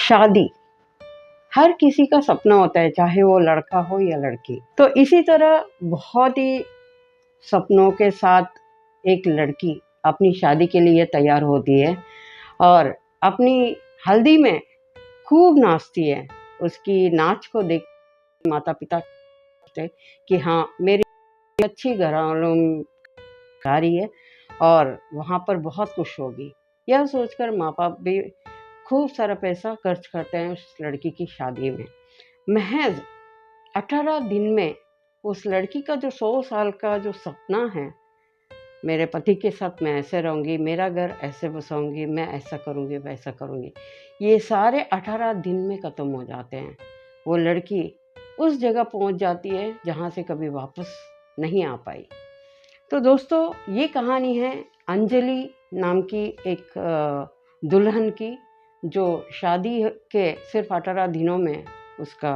शादी हर किसी का सपना होता है, चाहे वो लड़का हो या लड़की। तो इसी तरह बहुत ही सपनों के साथ एक लड़की अपनी शादी के लिए तैयार होती है और अपनी हल्दी में खूब नाचती है। उसकी नाच को देख माता पिता कहते हैं कि हाँ, मेरी अच्छी घरवालों आ रही है और वहाँ पर बहुत खुश होगी। यह सोचकर माँ बाप भी खूब सारा पैसा खर्च करते हैं उस लड़की की शादी में। महज 18 दिन में उस लड़की का जो 100 साल का जो सपना है, मेरे पति के साथ मैं ऐसे रहूँगी, मेरा घर ऐसे बसाऊँगी, मैं ऐसा करूँगी, वैसा करूँगी, ये सारे 18 दिन में ख़त्म हो जाते हैं। वो लड़की उस जगह पहुँच जाती है जहाँ से कभी वापस नहीं आ पाई। तो दोस्तों, ये कहानी है अंजलि नाम की एक दुल्हन की, जो शादी के सिर्फ 18 दिनों में उसका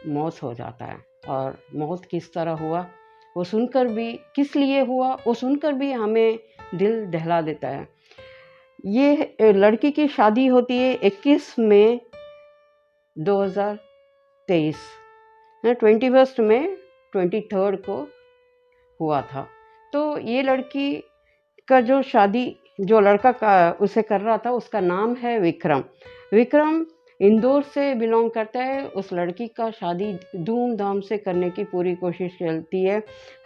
मौत हो जाता है। और मौत किस तरह हुआ, वो सुनकर भी, किस लिए हुआ, वो सुनकर भी हमें दिल दहला देता है। ये लड़की की शादी होती है 21 मई 2023, 21 मई 23 को हुआ था। तो ये लड़की का जो शादी, जो लड़का का उसे कर रहा था, उसका नाम है विक्रम। विक्रम इंदौर से बिलोंग करता है। उस लड़की का शादी धूमधाम से करने की पूरी कोशिश चलती है।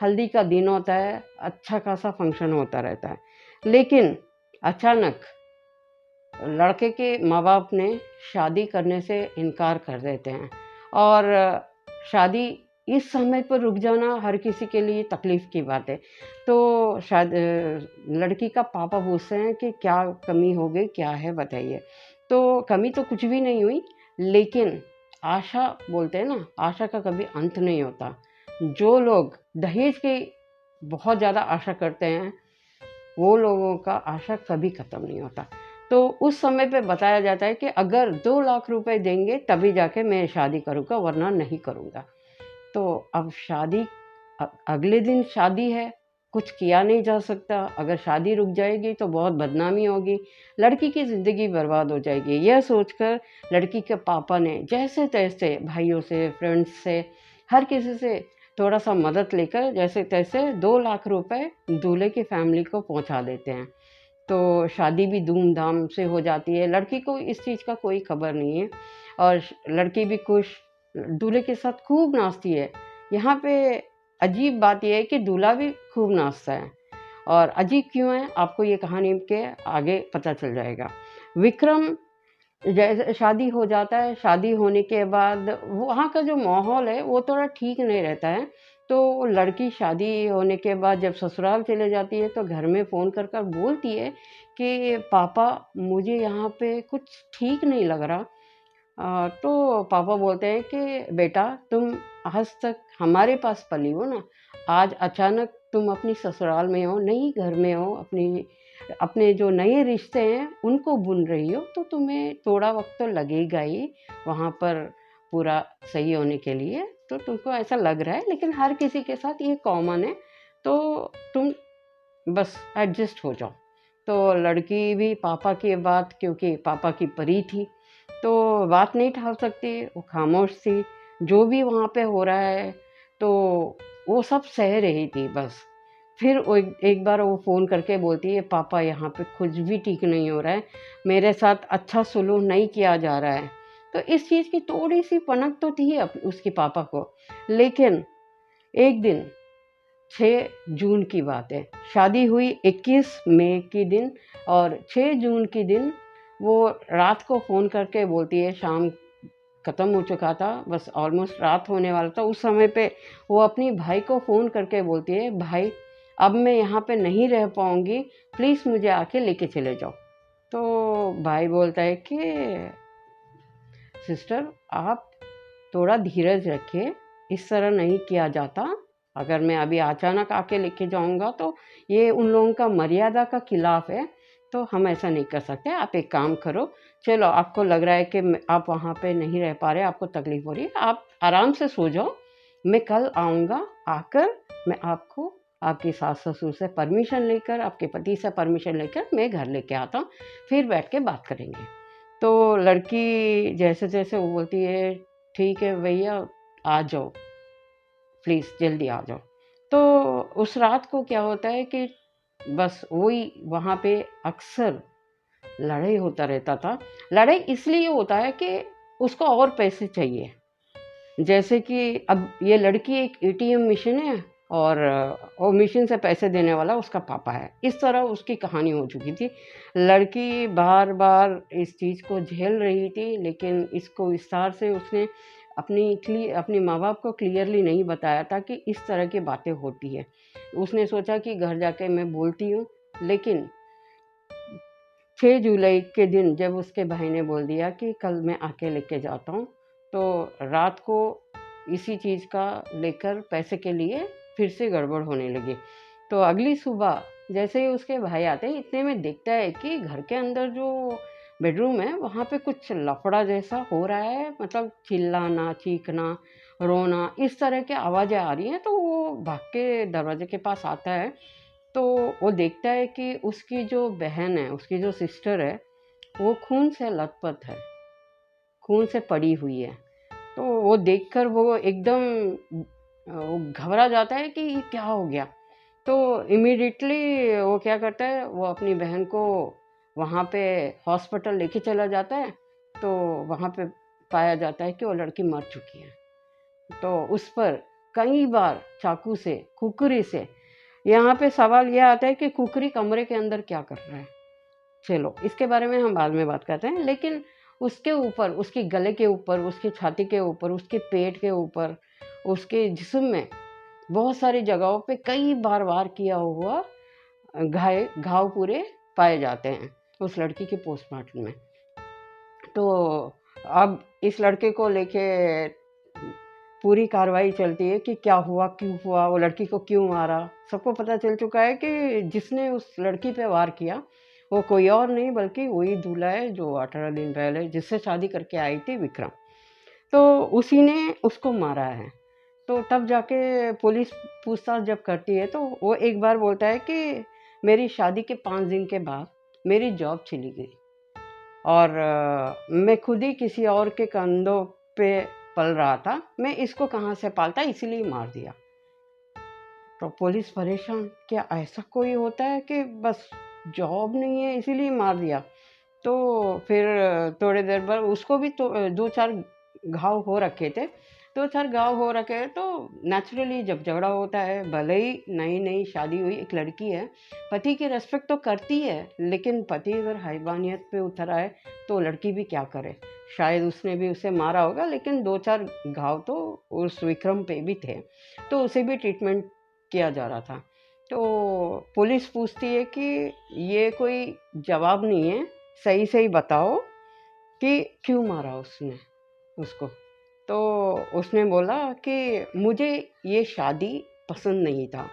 हल्दी का दिन होता है, अच्छा खासा फंक्शन होता रहता है। लेकिन अचानक लड़के के माँ बाप ने शादी करने से इनकार कर देते हैं और शादी इस समय पर रुक जाना हर किसी के लिए तकलीफ़ की बात है। तो शायद लड़की का पापा पूछते हैं कि क्या कमी हो गई, क्या है बताइए। तो कमी तो कुछ भी नहीं हुई, लेकिन आशा बोलते हैं ना, आशा का कभी अंत नहीं होता। जो लोग दहेज की बहुत ज़्यादा आशा करते हैं, वो लोगों का आशा कभी ख़त्म नहीं होता। तो उस समय पे बताया जाता है कि अगर 2 लाख रुपए देंगे तभी जाके मैं शादी करूँगा, वरना नहीं करूँगा। तो अब शादी, अगले दिन शादी है, कुछ किया नहीं जा सकता। अगर शादी रुक जाएगी तो बहुत बदनामी होगी, लड़की की ज़िंदगी बर्बाद हो जाएगी। यह सोचकर लड़की के पापा ने जैसे तैसे भाइयों से, फ्रेंड्स से, हर किसी से थोड़ा सा मदद लेकर जैसे तैसे 2 लाख रुपए दूल्हे की फैमिली को पहुंचा देते हैं। तो शादी भी धूमधाम से हो जाती है। लड़की को इस चीज़ का कोई खबर नहीं है और लड़की भी खुश, दूल्हे के साथ खूब नाचती है। यहाँ पे अजीब बात यह है कि दूल्हा भी खूब नाचता है। और अजीब क्यों है, आपको ये कहानी के आगे पता चल जाएगा। विक्रम जैसे शादी हो जाता है, शादी होने के बाद वहाँ का जो माहौल है वो थोड़ा ठीक नहीं रहता है। तो लड़की शादी होने के बाद जब ससुराल चले जाती है तो घर में फ़ोन कर कर बोलती है कि पापा, मुझे यहाँ पे कुछ ठीक नहीं लग रहा। तो पापा बोलते हैं कि बेटा, तुम आज तक हमारे पास पली हो ना, आज अचानक तुम अपनी ससुराल में हो, नई घर में हो, अपने जो नए रिश्ते हैं उनको बुन रही हो, तो तुम्हें थोड़ा वक्त तो लगेगा ही वहाँ पर पूरा सही होने के लिए। तो तुमको ऐसा लग रहा है, लेकिन हर किसी के साथ ये कॉमन है, तो तुम बस एडजस्ट हो जाओ। तो लड़की भी पापा की बात, क्योंकि पापा की परी थी, तो बात नहीं टाल सकती, वो खामोश थी। जो भी वहाँ पे हो रहा है तो वो सब सह रही थी बस। फिर वो एक बार वो फ़ोन करके बोलती है, पापा यहाँ पे कुछ भी ठीक नहीं हो रहा है, मेरे साथ अच्छा सुलूक नहीं किया जा रहा है। तो इस चीज़ की थोड़ी-सी पनक तो थी उसके पापा को। लेकिन एक दिन 6 जून की बात है, शादी हुई 21 मई के दिन, और 6 जून के दिन वो रात को फ़ोन करके बोलती है, शाम ख़त्म हो चुका था, बस ऑलमोस्ट रात होने वाला था। उस समय पे वो अपनी भाई को फ़ोन करके बोलती है, भाई अब मैं यहाँ पे नहीं रह पाऊँगी, प्लीज़ मुझे आके लेके चले जाओ। तो भाई बोलता है कि सिस्टर, आप थोड़ा धीरज रखिए, इस तरह नहीं किया जाता। अगर मैं अभी अचानक आके लेके जाऊँगा तो ये उन लोगों का मर्यादा का खिलाफ है, तो हम ऐसा नहीं कर सकते। आप एक काम करो, चलो आपको लग रहा है कि आप वहाँ पे नहीं रह पा रहे, आपको तकलीफ़ हो रही है, आप आराम से सो जाओ, मैं कल आऊँगा, आकर मैं आपको आपकी सास-ससुर से परमिशन लेकर, आपके पति से परमिशन लेकर मैं घर लेके आता हूँ, फिर बैठ के बात करेंगे। तो लड़की जैसे-जैसे वो बोलती है, "ठीक है भैया, आ जाओ, प्लीज़ जल्दी आ जाओ।" तो उस रात को क्या होता है कि बस वही वहाँ पे अक्सर लड़ाई होता रहता था। लड़ाई इसलिए होता है कि उसको और पैसे चाहिए। जैसे कि अब ये लड़की एक एटीएम मशीन है और वो मशीन से पैसे देने वाला उसका पापा है। इस तरह उसकी कहानी हो चुकी थी। लड़की बार-बार इस चीज़ को झेल रही थी, लेकिन इसको विस्तार से उसने अपनी माँ-बाप को क्लियरली नहीं बताया था कि इस तरह की बातें होती हैं। उसने सोचा कि घर जाके मैं बोलती हूँ, लेकिन 6 जुलाई के दिन जब उसके भाई ने बोल दिया कि कल मैं आके लेके जाता हूँ, तो रात को इसी चीज़ का लेकर पैसे के लिए फिर से गड़बड़ होने लगी। तो अगली सुबह जैसे ही उसके भाई आते हैं, इतने में देखता है कि घर के अंदर जो बेडरूम है, वहाँ पे कुछ लफड़ा जैसा हो रहा है, मतलब चिल्लाना, चीखना, रोना, इस तरह की आवाज़ें आ रही हैं। तो वो भाग के दरवाजे के पास आता है, तो वो देखता है कि उसकी जो बहन है, उसकी जो सिस्टर है, वो खून से लथपथ है, खून से पड़ी हुई है। तो वो देखकर वो एकदम वो घबरा जाता है कि ये क्या हो गया? तो इमीडिएटली वो क्या करता है, वो अपनी बहन को वहाँ पे हॉस्पिटल लेके चला जाता है। तो वहाँ पे पाया जाता है कि वो लड़की मर चुकी है। तो उस पर कई बार चाकू से, कुकरी से, यहाँ पे सवाल ये आता है कि कुकरी कमरे के अंदर क्या कर रहा है? चलो, इसके बारे में हम बाद में बात करते हैं। लेकिन उसके ऊपर, उसके गले के ऊपर, उसकी छाती के ऊपर, उसके पेट के ऊपर, उसके जिस्म में बहुत सारी जगहों पे कई बार वार किया हुआ घाव पूरे पाए जाते हैं उस लड़की के पोस्टमार्टम में। तो अब इस लड़के को लेके पूरी कार्रवाई चलती है कि क्या हुआ, क्यों हुआ, वो लड़की को क्यों मारा। सबको पता चल चुका है कि जिसने उस लड़की पे वार किया, वो कोई और नहीं बल्कि वही दूल्हा है जो 18 दिन पहले जिससे शादी करके आई थी, विक्रम। तो उसी ने उसको मारा है। तो तब जाके पुलिस पूछताछ जब करती है, तो वो एक बार बोलता है कि मेरी शादी के 5 दिन के बाद मेरी जॉब चली गई और मैं खुद ही किसी और के कंधों पे पल रहा था। मैं इसको कहाँ से पालता, इसीलिए मार दिया। तो पुलिस परेशान, क्या ऐसा कोई होता है कि बस जॉब नहीं है इसीलिए मार दिया? तो फिर थोड़ी देर बाद उसको भी तो 2-4 घाव हो रखे थे। 2-4 घाव हो रखे हैं, तो नेचुरली जब झगड़ा होता है, भले ही नई-नई शादी हुई एक लड़की है, पति की रिस्पेक्ट तो करती है, लेकिन पति अगर हैवानियत पे उतर आए, तो लड़की भी क्या करे? शायद उसने भी उसे मारा होगा, लेकिन 2-4 घाव तो उस विक्रम पे भी थे, तो उसे भी ट्रीटमेंट किया जा रहा था। तो पुलिस पूछती है कि ये कोई जवाब नहीं है, सही सही बताओ कि क्यों मारा उसने उसको? तो उसने बोला कि मुझे ये शादी पसंद नहीं था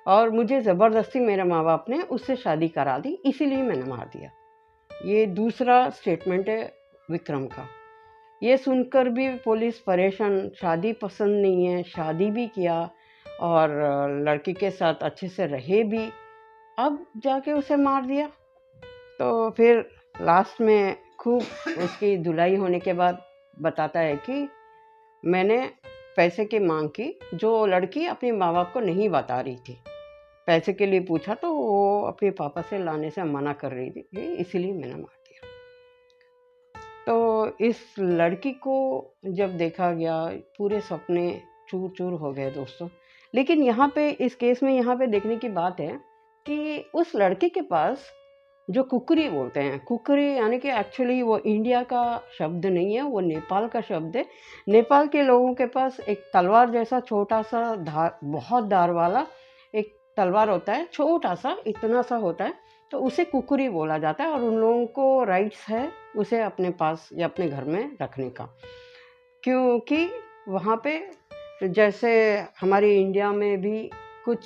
और मुझे ज़बरदस्ती मेरे माँ-बाप ने उससे शादी करा दी, इसीलिए मैंने मार दिया। ये दूसरा स्टेटमेंट है विक्रम का। ये सुनकर भी पुलिस परेशान, शादी पसंद नहीं है, शादी भी किया और लड़की के साथ अच्छे से रहे भी, अब जाके उसे मार दिया। तो फिर लास्ट में खूब उसकी धुलाई होने के बाद बताता है कि मैंने पैसे की माँग की, जो लड़की अपने माँ-बाप को नहीं बता रही थी। पैसे के लिए पूछा तो वो अपने पापा से लाने से मना कर रही थी, इसीलिए मैंने मार दिया। तो इस लड़की को जब देखा गया, पूरे सपने चूर-चूर हो गए दोस्तों। लेकिन यहाँ पे इस केस में यहाँ पे देखने की बात है कि उस लड़के के पास जो कुकरी बोलते हैं, कुकरी यानी कि एक्चुअली वो इंडिया का शब्द नहीं है, वो नेपाल का शब्द है। नेपाल के लोगों के पास एक तलवार जैसा छोटा-सा धार, बहुत धार वाला एक तलवार होता है, छोटा-सा, इतना सा होता है, तो उसे कुकरी बोला जाता है और उन लोगों को राइट्स है उसे अपने पास या अपने घर में रखने का। क्योंकि वहाँ पे जैसे हमारे इंडिया में भी कुछ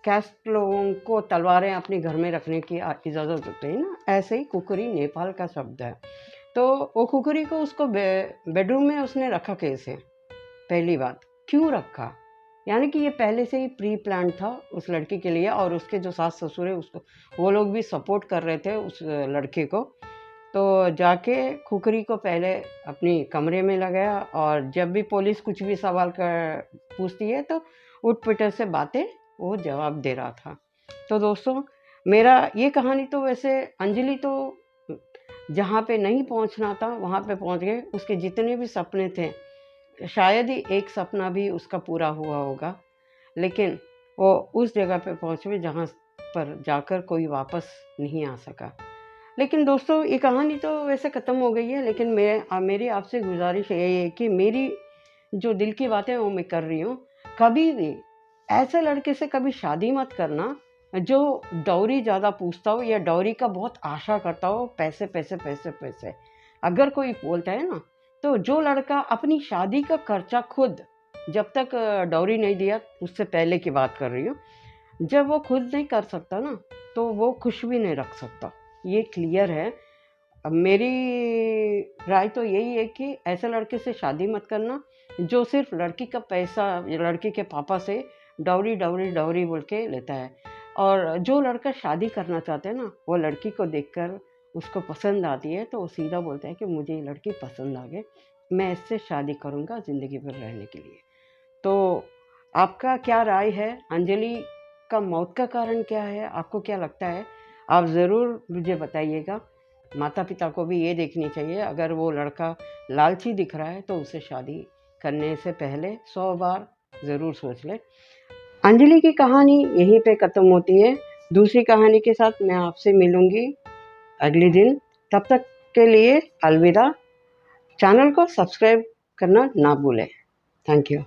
कैस्ट लोगों को तलवारें अपने घर में रखने की इजाज़त होती है ना, ऐसे ही कुकरी नेपाल का शब्द है। तो वो कुकरी को उसको बेडरूम में उसने रखा कैसे? पहली बात, क्यों रखा? यानी कि ये पहले से ही प्री प्लान था उस लड़की के लिए और उसके जो सास-ससुर है उसको, वो लोग भी सपोर्ट कर रहे थे उस लड़के को। तो जाके खुकरी को पहले अपनी कमरे में लगाया, और जब भी पुलिस कुछ भी सवाल कर पूछती है तो उठ-पिट से बातें वो जवाब दे रहा था। तो दोस्तों, मेरा ये कहानी तो वैसे अंजलि तो जहाँ पे नहीं पहुँचना था वहाँ पे पहुँच गए। उसके जितने भी सपने थे, शायद ही एक सपना भी उसका पूरा हुआ होगा, लेकिन वो उस जगह पे पहुँच गए जहाँ पर जाकर कोई वापस नहीं आ सका। लेकिन दोस्तों, ये कहानी तो वैसे ख़त्म हो गई है, लेकिन मेरी आपसे गुज़ारिश यही है कि मेरी जो दिल की बातें वो मैं कर रही हूँ। कभी भी ऐसे लड़के से कभी शादी मत करना जो डॉवरी ज़्यादा पूछता हो या डॉवरी का बहुत आशा करता हो, पैसे, पैसे, पैसे, पैसे। अगर कोई बोलता है ना, तो जो लड़का अपनी शादी का खर्चा खुद, जब तक डॉवरी नहीं दिया, उससे पहले की बात कर रही हूँ, जब वो खुद नहीं कर सकता ना, तो वो खुश भी नहीं रख सकता। ये क्लियर है। अब मेरी राय तो यही है कि ऐसे लड़के से शादी मत करना जो सिर्फ लड़की का पैसा लड़के के पापा से डाउरी डाउरी डाउरी बोल के लेता है। और जो लड़का शादी करना चाहते हैं ना, वो लड़की को देखकर उसको पसंद आती है तो वो सीधा बोलता है कि मुझे ये लड़की पसंद आ गई, मैं इससे शादी करूँगा ज़िंदगी भर रहने के लिए। तो आपका क्या राय है? अंजलि का मौत का कारण क्या है? आपको क्या लगता है? आप ज़रूर मुझे बताइएगा। माता-पिता को भी ये देखनी चाहिए, अगर वो लड़का लालची दिख रहा है तो उसे शादी करने से पहले 100 बार ज़रूर सोच लें। अंजलि की कहानी यहीं पे ख़त्म होती है। दूसरी कहानी के साथ मैं आपसे मिलूँगी अगले दिन। तब तक के लिए अलविदा। चैनल को सब्सक्राइब करना ना भूलें। Thank you.